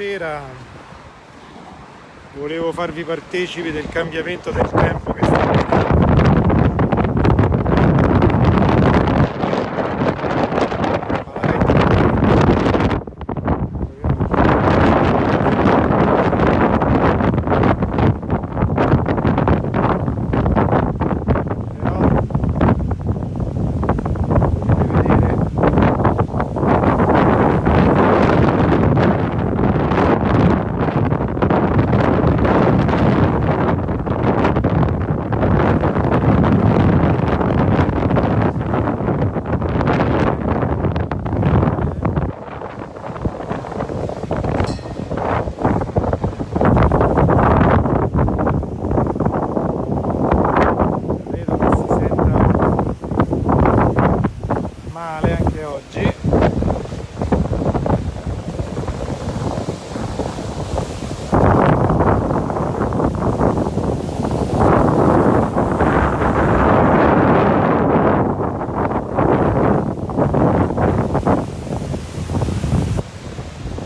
stasera volevo farvi partecipi del cambiamento del tempo che sta avvenendo. Male anche oggi.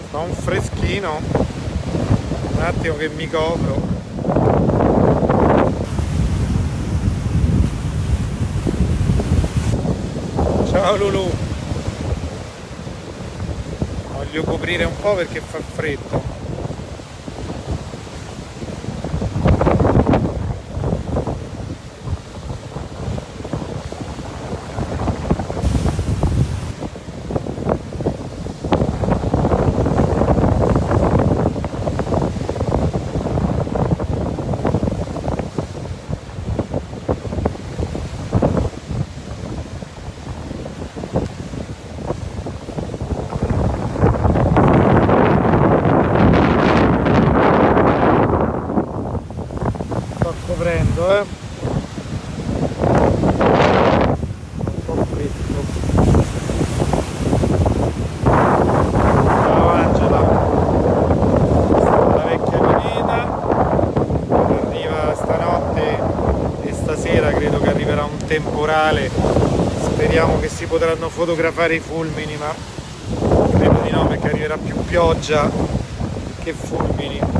Fa un freschino, un attimo che mi copro. Ciao Lulu, voglio coprire un po' perché fa freddo. Coprendo, un po' fresco. Ciao Angela, questa è la vecchia pineta, arriva stanotte e stasera credo che arriverà un temporale. Speriamo che si potranno fotografare i fulmini, ma credo di no perché arriverà più pioggia che fulmini.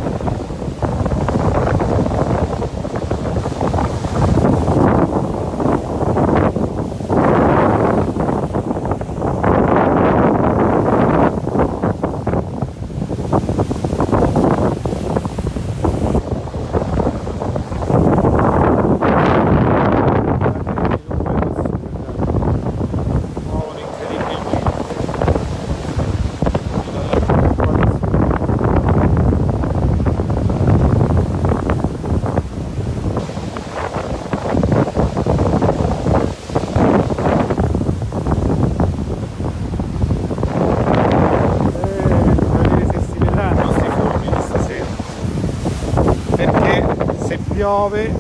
Se piove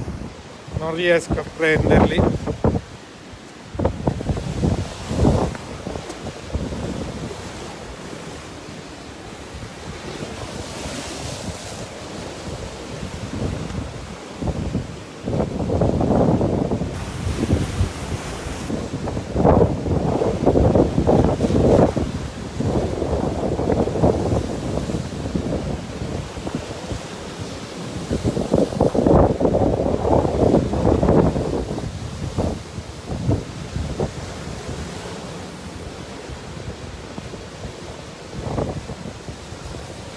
non riesco a prenderli.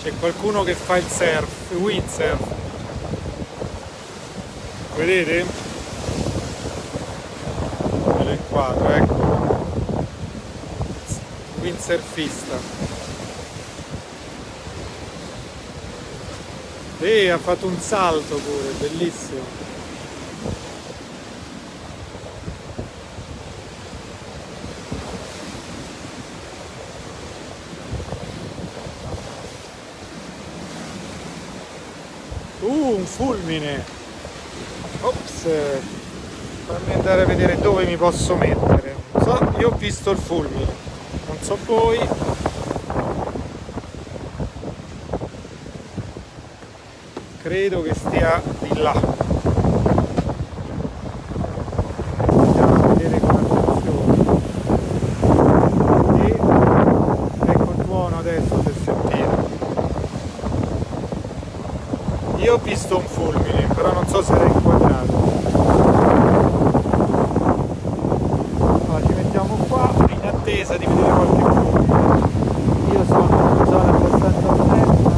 C'è qualcuno che fa il surf, il windsurf. Vedete? Quello è il quadro, ecco. Windsurfista. E ha fatto un salto pure, bellissimo. Un fulmine. Ops. Fammi andare a vedere dove mi posso mettere. Non so, io ho visto il fulmine. Non so voi. Credo che stia di là. Andiamo a vedere come funziona. E ecco il tuono adesso, se sentite. Io ho visto un fulmine, però non so se era inquadrato. Allora ci mettiamo qua in attesa di vedere qualche fulmine. Io sono in una zona abbastanza aperta.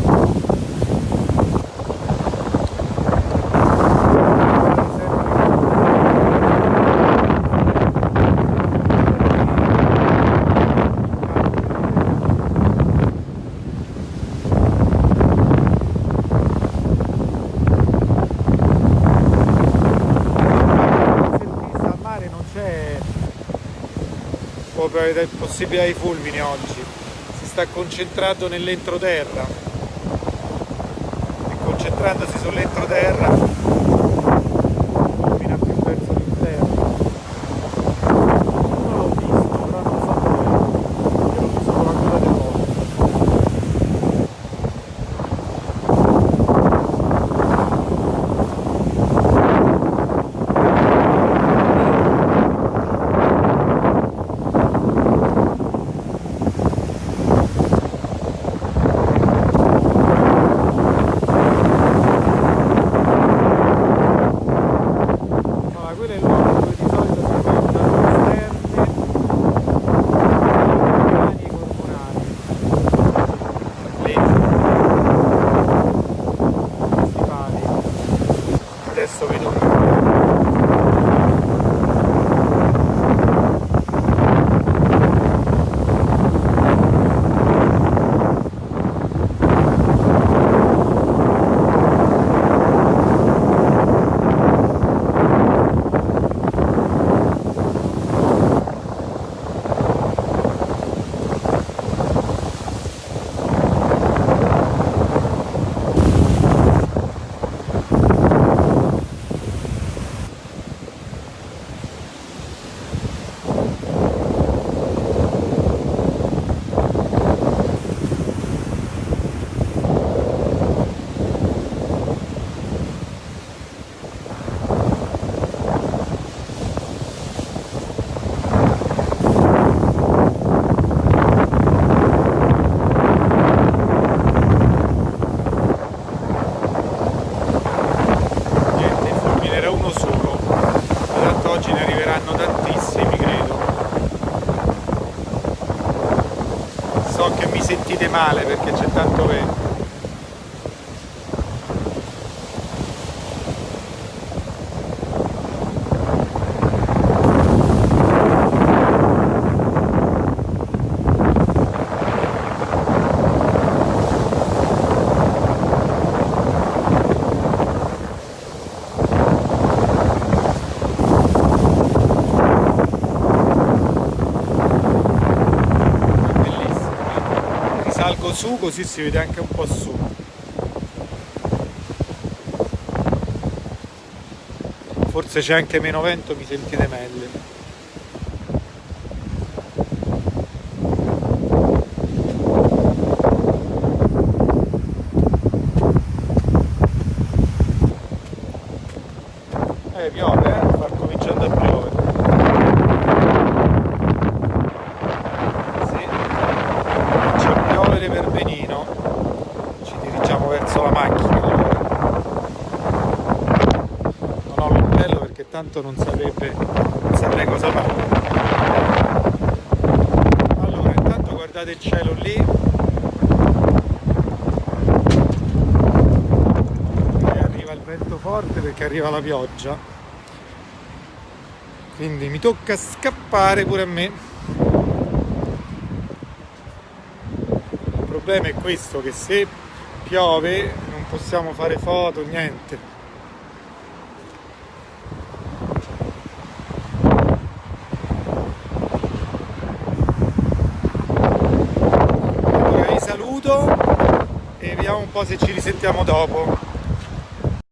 Probabilità possibilità di fulmini oggi, si sta concentrando nell'entroterra e concentrandosi sull'entroterra fulmina più verso l'interno. Uno l'ho visto, però non so dove, io l'ho visto con la coda dell'occhio. Quello è il luogo dove di solito si fanno esterne, umani e corporali. Lì, questi pali. Adesso vedo. Oggi ne arriveranno tantissimi, credo. So che mi sentite male perché c'è tanto vento. Salgo su così si vede anche un po' su. Forse c'è anche meno vento, mi sentite meglio. Piove, sta cominciando a piovere. Per benino ci dirigiamo verso la macchina. Non ho l'ombrello perché tanto non saprei cosa fare. Allora intanto guardate il cielo lì e arriva il vento forte perché arriva la pioggia, quindi mi tocca scappare pure a me. Il problema è questo, che se piove non possiamo fare foto, niente. Allora vi saluto e vediamo un po' se ci risentiamo dopo.